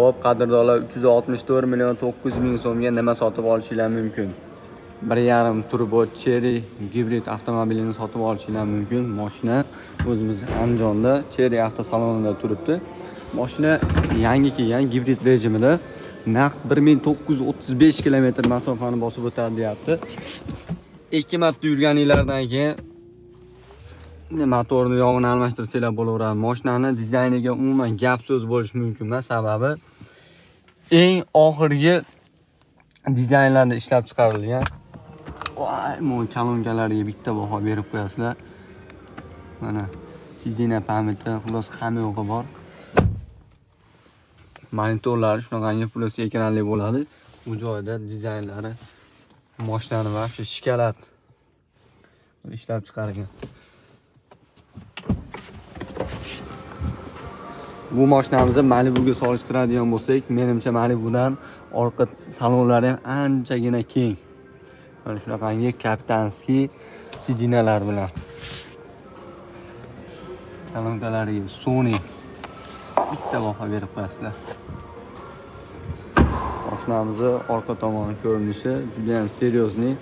Xo'p, qadrdonlar 364 million 900 ming so'mga nima sotib olishingiz mumkin? 1.5 turbo Cherry gibrid avtomobilini sotib olishingiz mumkin. Mashina o'zimiz Andijonda Cherry avtosalonida turibdi. Mashina yangi kelgan gibrid rejimida naqd 1935 km masofani bosib o'tadi deyapti. 2 marta yurganinglardan keyin motorni yog'ini almashtirsanglar bo'laveradi. Mashinani dizayniga umuman gap so'z bo'lish mumkin emas, sababi eng oxirgi dizaynlarda ishlab chiqarilgan. Voy, men kolonkalariga bitta baho berib qo'yasizlar. Mana sidina pameti, xullas hamma yo'g'i bor. Monitorlari shunaqangi plus ekranli bo'ladi. Bu joyda dizaynlari mashinani vobshe shikalat ishlab chiqargan. Bu mashinamizni Malibuga solishtiradigan bo'lsak, menimcha Malibudan orqa salonlari ham anchagina keng. Mana shunaqangi kapitanskiy sidinalar bilan. Kolonkalariga Sony bitta baho berib qo'yasizlar. Mashinamizni orqa tomoni ko'rinishi juda ham seriozniy.